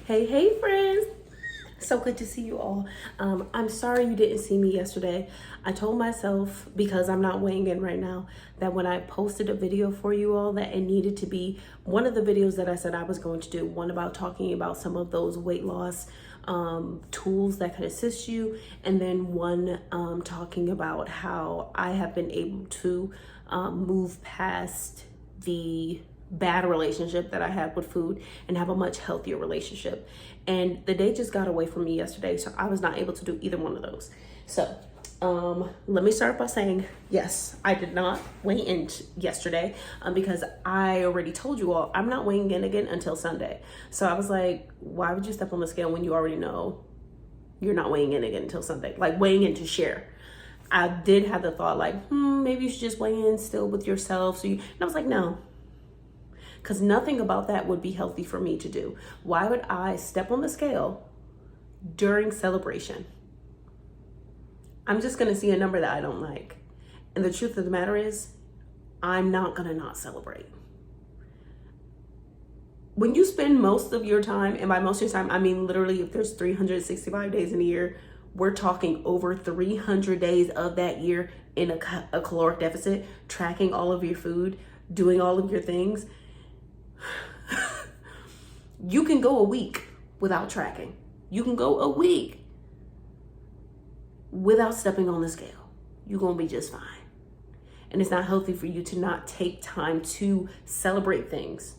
Hey friends. So good to see you all. I'm sorry you didn't see me yesterday. I told myself, because I'm not weighing in right now, that when I posted a video for you all, that it needed to be one of the videos that I said I was going to do. One about talking about some of those weight loss tools that could assist you, and then one talking about how I have been able to move past the bad relationship that I had with food and have a much healthier relationship. And the day just got away from me yesterday, so I was not able to do either one of those. So let me start by saying, yes, I did not weigh in yesterday because I already told you all I'm not weighing in again until Sunday. So I was like, why would you step on the scale when you already know you're not weighing in again until Sunday? Like, weighing in to share. I did have the thought like, maybe you should just weigh in still with yourself. And I was like, no, because nothing about that would be healthy for me to do. Why would I step on the scale during celebration? I'm just going to see a number that I don't like. And the truth of the matter is, I'm not going to not celebrate. When you spend most of your time, and by most of your time, I mean literally if there's 365 days in a year, we're talking over 300 days of that year in a caloric deficit, tracking all of your food, doing all of your things. You can go a week without tracking. You can go a week without stepping on the scale. You're going to be just fine. And it's not healthy for you to not take time to celebrate things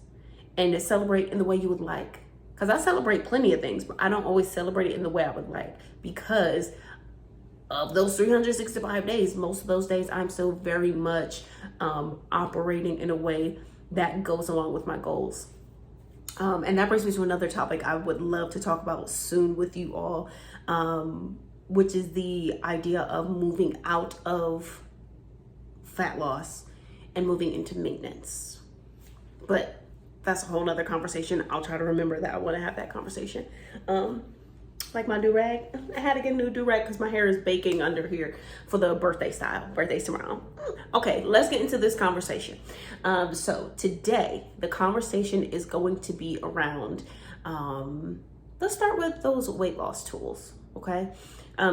and to celebrate in the way you would like. Because I celebrate plenty of things, but I don't always celebrate it in the way I would like, because of those 365 days, most of those days I'm still very much operating in a way that goes along with my goals. And that brings me to another topic I would love to talk about soon with you all, which is the idea of moving out of fat loss and moving into maintenance. But that's a whole nother conversation. I'll try to remember that I want to have that conversation. Like my do-rag, I had to get a new do-rag because my hair is baking under here for the birthday style. Birthday's tomorrow. Okay, let's get into this conversation. So today, the conversation is going to be around, let's start with those weight loss tools, okay?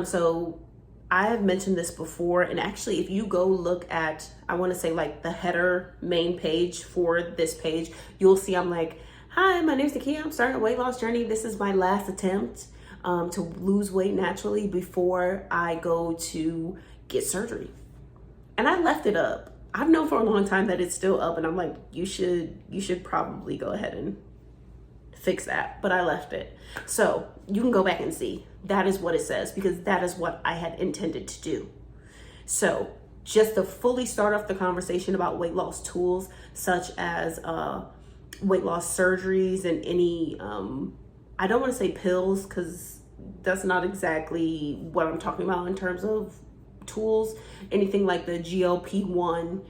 So I have mentioned this before, and actually if you go look at, I want to say like the header main page for this page, you'll see I'm like, hi, my name's Nakia. I'm starting a weight loss journey. This is my last attempt to lose weight naturally before I go to get surgery. And I left it up. I've known for a long time that it's still up, and I'm like, you should probably go ahead and fix that, but I left it. So you can go back and see. That is what it says, because that is what I had intended to do. So just to fully start off the conversation about weight loss tools, such as weight loss surgeries and any, I don't want to say pills, because that's not exactly what I'm talking about in terms of tools. Anything like the GLP-1,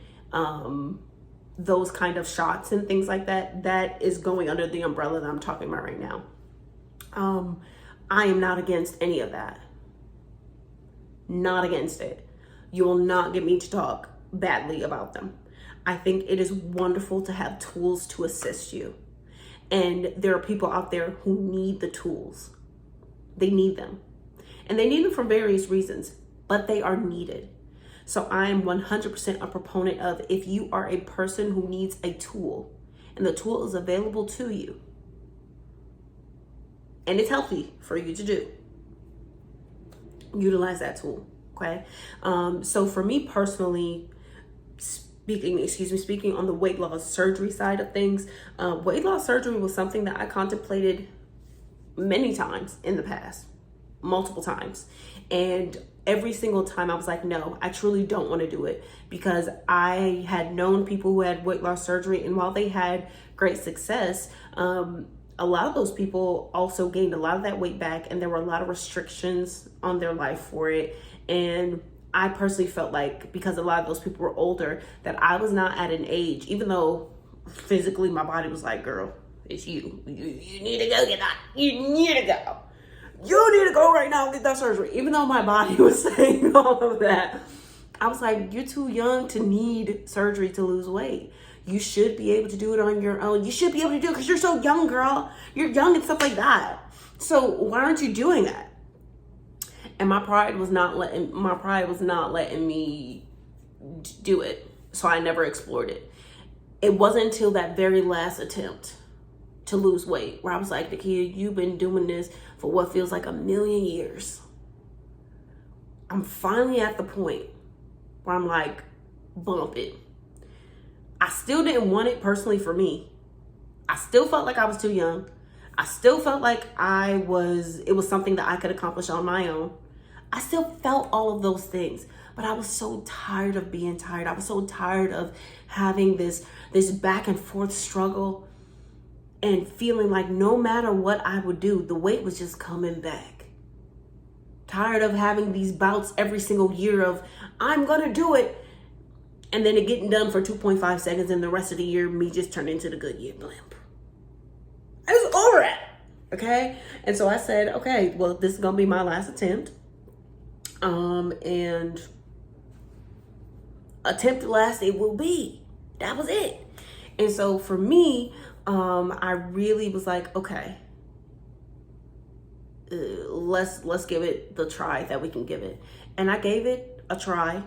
those kind of shots and things like that, that is going under the umbrella that I'm talking about right now. I am not against any of that. Not against it. You will not get me to talk badly about them. I think it is wonderful to have tools to assist you. And there are people out there who need the tools. They need them. And they need them for various reasons, but they are needed. So I am 100% a proponent of, if you are a person who needs a tool and the tool is available to you and it's healthy for you to do, utilize that tool, okay? So for me personally, speaking on the weight loss surgery side of things, weight loss surgery was something that I contemplated many times in the past, multiple times. And every single time I was like, no, I truly don't want to do it, because I had known people who had weight loss surgery, and while they had great success, a lot of those people also gained a lot of that weight back, and there were a lot of restrictions on their life for it. And I personally felt like, because a lot of those people were older, that I was not at an age, even though physically my body was like, girl, it's you. You need to go get that. You need to go. You need to go right now and get that surgery. Even though my body was saying all of that, I was like, you're too young to need surgery to lose weight. You should be able to do it on your own. You should be able to do it because you're so young, girl. You're young and stuff like that. So why aren't you doing that? And my pride was not letting me do it. So I never explored it. It wasn't until that very last attempt to lose weight where I was like, Nakia, you've been doing this for what feels like 1,000,000 years. I'm finally at the point where I'm like, bump it. I still didn't want it personally for me. I still felt like I was too young. I still felt like it was something that I could accomplish on my own. I still felt all of those things, but I was so tired of being tired. I was so tired of having this back and forth struggle and feeling like no matter what I would do, the weight was just coming back. Tired of having these bouts every single year of, I'm gonna do it, and then it getting done for 2.5 seconds, and the rest of the year, me just turned into the Goodyear blimp. I was over it, okay? And so I said, okay, well, this is gonna be my last attempt. And attempt last it will be. That was it. And so for me, I really was like, okay, let's give it the try that we can give it. And I gave it a try.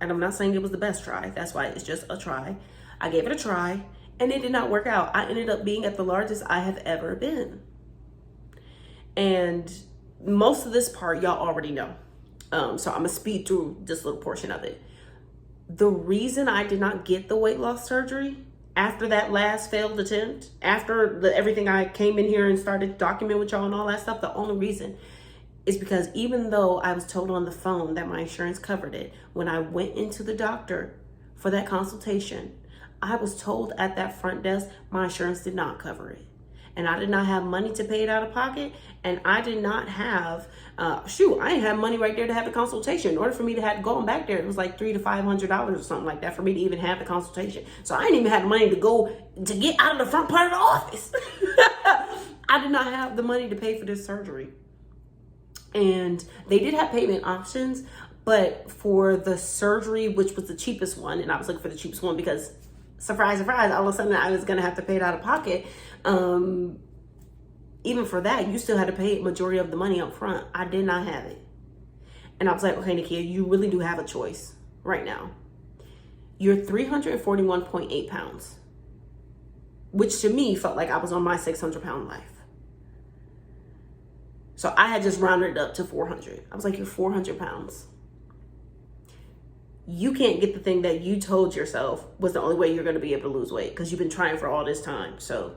And I'm not saying it was the best try. That's why it's just a try. I gave it a try and it did not work out. I ended up being at the largest I have ever been. And most of this part, y'all already know. So I'm gonna speed through this little portion of it. The reason I did not get the weight loss surgery after that last failed attempt, after everything I came in here and started documenting with y'all and all that stuff, the only reason is because even though I was told on the phone that my insurance covered it, when I went into the doctor for that consultation, I was told at that front desk my insurance did not cover it. And I did not have money to pay it out of pocket. And I did not have, I didn't have money right there to have the consultation. In order for me to have gone back there, it was like $300 to $500 or something like that for me to even have the consultation. So I didn't even have the money to get out of the front part of the office. I did not have the money to pay for this surgery. And they did have payment options, but for the surgery, which was the cheapest one, and I was looking for the cheapest one because surprise, surprise, all of a sudden I was going to have to pay it out of pocket. Even for that, you still had to pay majority of the money up front. I did not have it. And I was like, okay, Nakia, you really do have a choice right now. You're 341.8 pounds, which to me felt like I was on my 600-pound life. So I had just rounded it up to 400. I was like, you're 400 pounds. You can't get the thing that you told yourself was the only way you're going to be able to lose weight because you've been trying for all this time. So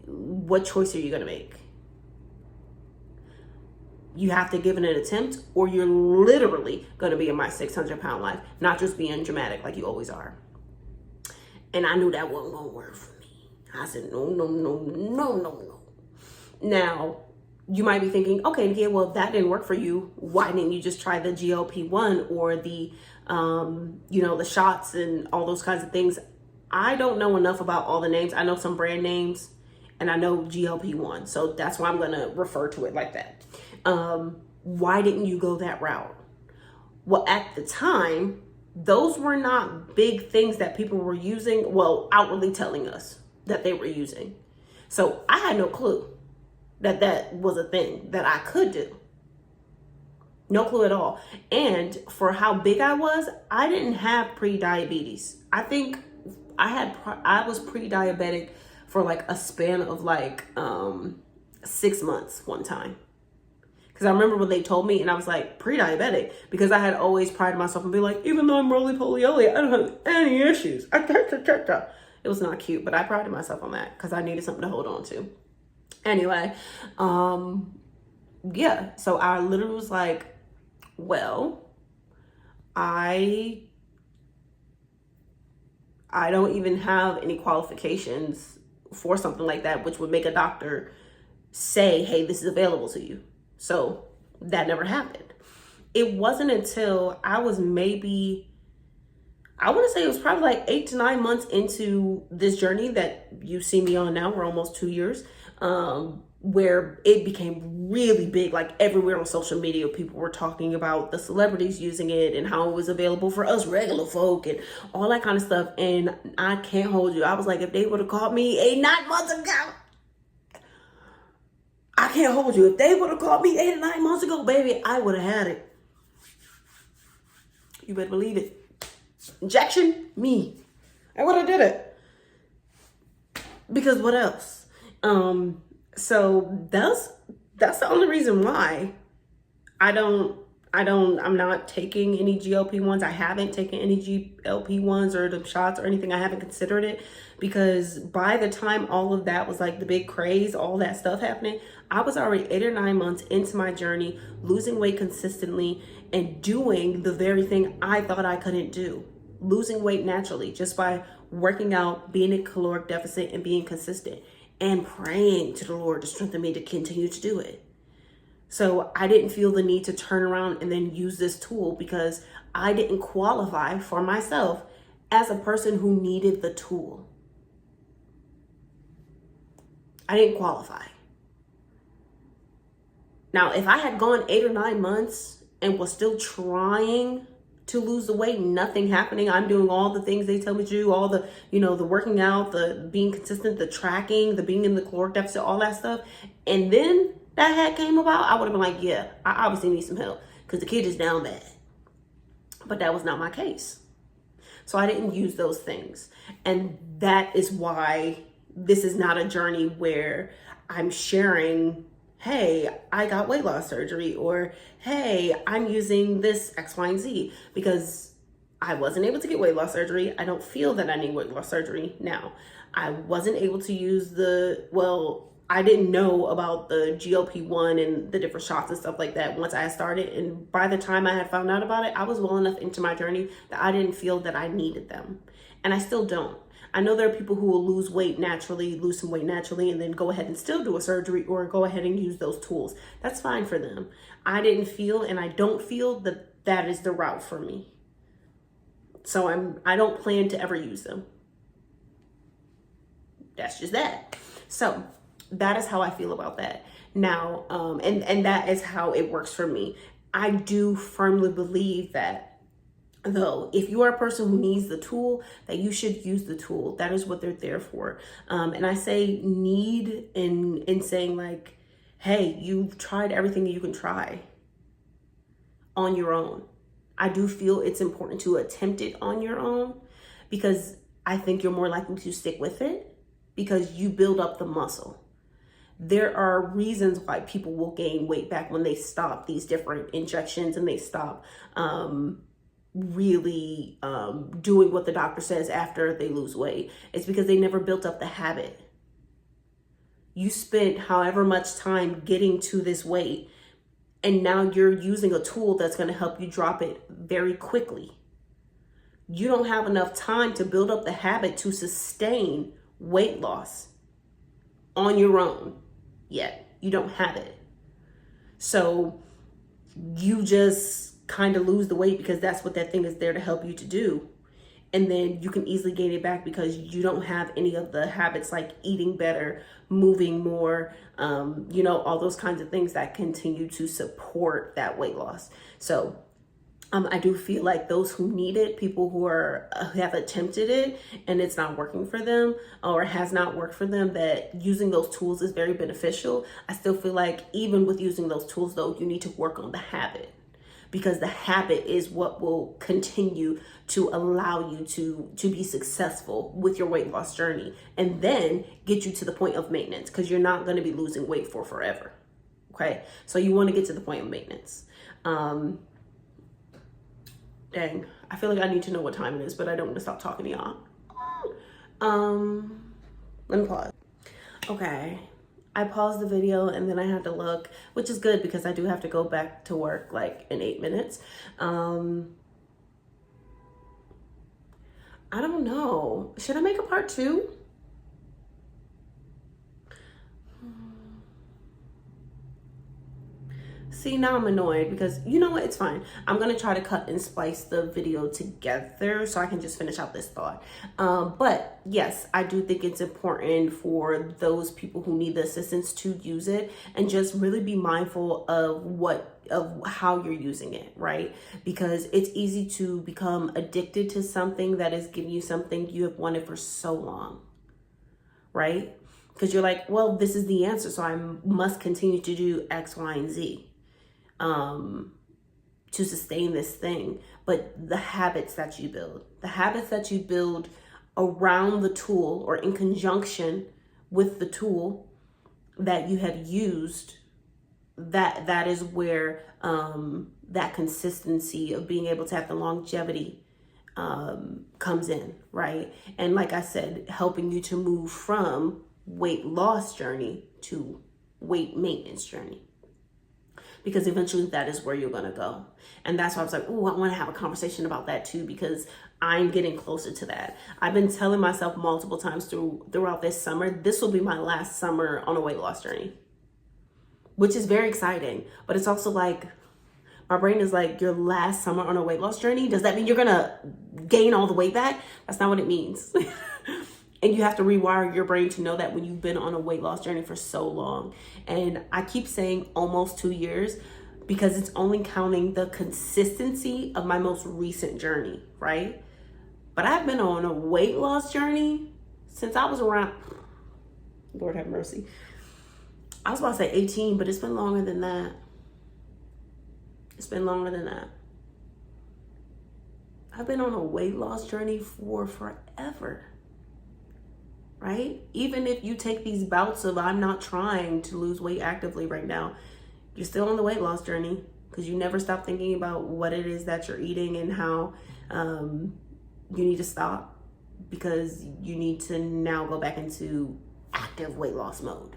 what choice are you going to make? You have to give it an attempt, or you're literally going to be in my 600-pound life, not just being dramatic like you always are. And I knew that wasn't going to work for me. I said, no. Now, you might be thinking, okay, yeah, well, if that didn't work for you, why didn't you just try the GLP-1 or the, the shots and all those kinds of things? I don't know enough about all the names. I know some brand names and I know GLP-1. So that's why I'm going to refer to it like that. Why didn't you go that route? Well, at the time, those were not big things that people were using, well, outwardly telling us that they were using. So I had no clue that was a thing that I could do. No clue at all. And for how big I was, I didn't have pre-diabetes. I think I was pre-diabetic for like a span of like 6 months one time. Because I remember when they told me and I was like, pre-diabetic, because I had always prided myself and be like, even though I'm roly-poly, I don't have any issues. It was not cute, but I prided myself on that because I needed something to hold on to. Anyway, yeah, so I literally was like, well, I don't even have any qualifications for something like that, which would make a doctor say, hey, this is available to you. So that never happened. It wasn't until I was maybe, I want to say it was probably like 8 to 9 months into this journey that you see me on now. We're almost 2 years. where it became really big, like everywhere on social media, people were talking about the celebrities using it and how it was available for us regular folk and all that kind of stuff. And I can't hold you. I was like, if they would have caught me 8-9 months ago, I can't hold you. If they would have caught me 8 or 9 months ago, baby, I would have had it. You better believe it. Injection, me. I would have did it. Because what else? So that's the only reason why I'm not taking any GLP-1s. I haven't taken any GLP-1s or the shots or anything. I haven't considered it, because by the time all of that was like the big craze, all that stuff happening, I was already 8 or 9 months into my journey, losing weight consistently and doing the very thing I thought I couldn't do. Losing weight naturally just by working out, being in caloric deficit and being consistent and praying to the Lord to strengthen me to continue to do it. So I didn't feel the need to turn around and then use this tool, because I didn't qualify for myself as a person who needed the tool. I didn't qualify. Now, if I had gone 8 or 9 months and was still trying to lose the weight, nothing happening, I'm doing all the things they tell me to do, all the, the working out, the being consistent, the tracking, the being in the caloric deficit, all that stuff, and then that had came about, I would have been like, yeah, I obviously need some help because the kid is down bad. But that was not my case. So I didn't use those things. And that is why this is not a journey where I'm sharing, hey, I got weight loss surgery, or hey, I'm using this X, Y, and Z, because I wasn't able to get weight loss surgery. I don't feel that I need weight loss surgery now. I wasn't able to use I didn't know about the GLP-1 and the different shots and stuff like that once I started. And by the time I had found out about it, I was well enough into my journey that I didn't feel that I needed them. And I still don't. I know there are people who will lose some weight naturally, and then go ahead and still do a surgery or go ahead and use those tools. That's fine for them. I didn't feel, and I don't feel that that is the route for me. So I don't plan to ever use them. That's just that. So that is how I feel about that now. And that is how it works for me. I do firmly believe that, though, if you are a person who needs the tool, that you should use the tool. That is what they're there for. And I say need in saying like, hey, you've tried everything you can try on your own. I do feel it's important to attempt it on your own, because I think you're more likely to stick with it because you build up the muscle. There are reasons why people will gain weight back when they stop these different injections and they stop really doing what the doctor says after they lose weight. It's because they never built up the habit. You spent however much time getting to this weight, and now you're using a tool that's going to help you drop it very quickly. You don't have enough time to build up the habit to sustain weight loss on your own yet. You don't have it. So you just kind of lose the weight because that's what that thing is there to help you to do. And then you can easily gain it back because you don't have any of the habits like eating better, moving more, all those kinds of things that continue to support that weight loss. So I do feel like those who need it, people who have attempted it and it's not working for them or has not worked for them, that using those tools is very beneficial. I still feel like even with using those tools, though, you need to work on the habit, because the habit is what will continue to allow you to be successful with your weight loss journey, and then get you to the point of maintenance, because you're not going to be losing weight for forever. Okay, so you want to get to the point of maintenance. Dang, I feel like I need to know what time it is, but I don't want to stop talking to y'all. Let me pause. Okay, I paused the video and then I had to look, which is good because I do have to go back to work like in 8 minutes. I don't know. Should I make a part 2? See, now I'm annoyed because you know what? It's fine. I'm going to try to cut and splice the video together so I can just finish out this thought. But yes, I do think it's important for those people who need the assistance to use it and just really be mindful of how you're using it, right? Because it's easy to become addicted to something that is giving you something you have wanted for so long, right? Because you're like, well, this is the answer, so I must continue to do X, Y, and Z to sustain this thing. But the habits that you build around the tool or in conjunction with the tool that you have used, that is where that consistency of being able to have the longevity comes in, right? And like I said, helping you to move from weight loss journey to weight maintenance journey, because eventually that is where you're going to go. And that's why I was like, oh, I want to have a conversation about that too, because I'm getting closer to that. I've been telling myself multiple times throughout this summer, this will be my last summer on a weight loss journey, which is very exciting. But it's also like, my brain is like, your last summer on a weight loss journey? Does that mean you're going to gain all the weight back? That's not what it means. And you have to rewire your brain to know that when you've been on a weight loss journey for so long. And I keep saying almost 2 years because it's only counting the consistency of my most recent journey, right? But I've been on a weight loss journey since I was around, Lord have mercy, I was about to say 18, but it's been longer than that. It's been longer than that. I've been on a weight loss journey for forever. Right? Even if you take these bouts of I'm not trying to lose weight actively right now, you're still on the weight loss journey because you never stop thinking about what it is that you're eating and how you need to stop, because you need to now go back into active weight loss mode.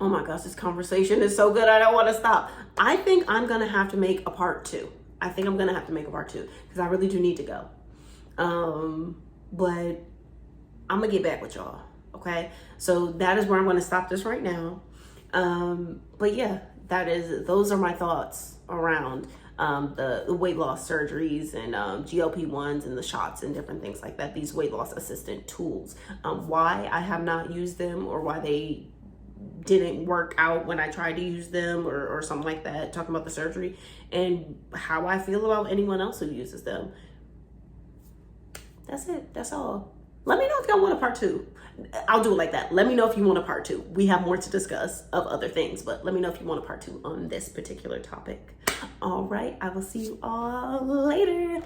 Oh my gosh, this conversation is so good. I don't want to stop. I think I'm going to have to make a part 2. Because I really do need to go. But I'm gonna get back with y'all, okay? So that is where I'm gonna stop this right now. But yeah, those are my thoughts around the weight loss surgeries and GLP-1s and the shots and different things like that, these weight loss assistant tools. Why I have not used them, or why they didn't work out when I tried to use them, or something like that, talking about the surgery, and how I feel about anyone else who uses them. That's it. That's all. Let me know if y'all want a part 2. I'll do it like that. Let me know if you want a part 2. We have more to discuss of other things, but let me know if you want a part 2 on this particular topic. All right. I will see you all later.